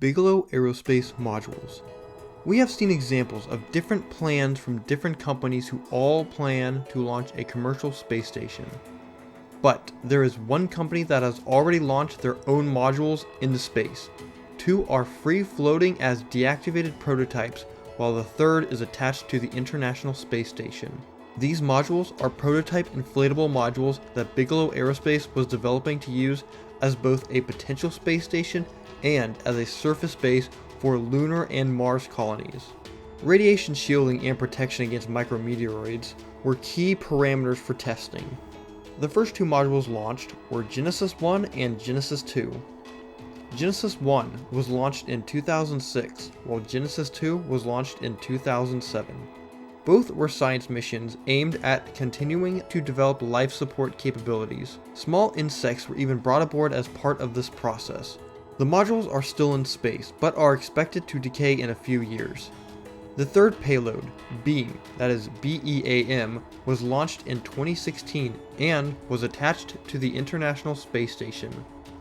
Bigelow Aerospace modules. We have seen examples of different plans from different companies who all plan to launch a commercial space station. But there is one company that has already launched their own modules into space. Two are free floating as deactivated prototypes, while the third is attached to the International Space Station. These modules are prototype inflatable modules that Bigelow Aerospace was developing to use as both a potential space station and as a surface base for lunar and Mars colonies. Radiation shielding and protection against micrometeoroids were key parameters for testing. The first two modules launched were Genesis 1 and Genesis 2. Genesis 1 was launched in 2006, while Genesis 2 was launched in 2007. Both were science missions aimed at continuing to develop life support capabilities. Small insects were even brought aboard as part of this process. The modules are still in space, but are expected to decay in a few years. The third payload, BEAM, that is BEAM, was launched in 2016 and was attached to the International Space Station.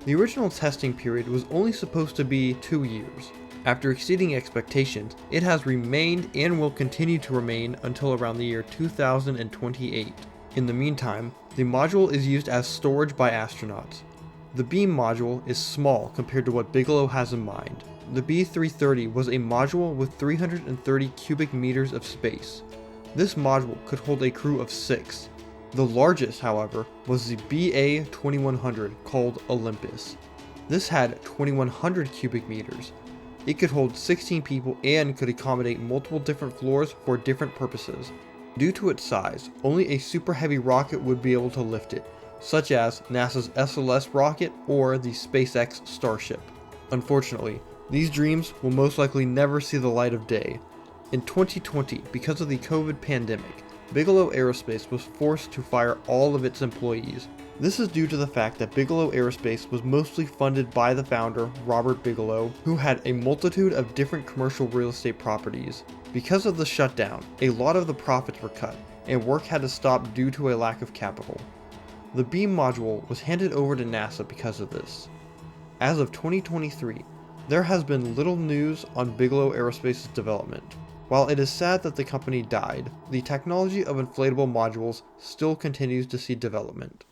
The original testing period was only supposed to be 2 years. After exceeding expectations, it has remained and will continue to remain until around the year 2028. In the meantime, the module is used as storage by astronauts. The BEAM module is small compared to what Bigelow has in mind. The B330 was a module with 330 cubic meters of space. This module could hold a crew of 6. The largest, however, was the BA2100 called Olympus. This had 2100 cubic meters. It could hold 16 people and could accommodate multiple different floors for different purposes. Due to its size, only a super heavy rocket would be able to lift it, such as NASA's SLS rocket or the SpaceX Starship. Unfortunately, these dreams will most likely never see the light of day. In 2020, because of the COVID pandemic, Bigelow Aerospace was forced to fire all of its employees. This is due to the fact that Bigelow Aerospace was mostly funded by the founder, Robert Bigelow, who had a multitude of different commercial real estate properties. Because of the shutdown, a lot of the profits were cut, and work had to stop due to a lack of capital. The BEAM module was handed over to NASA because of this. As of 2023, there has been little news on Bigelow Aerospace's development. While it is sad that the company died, the technology of inflatable modules still continues to see development.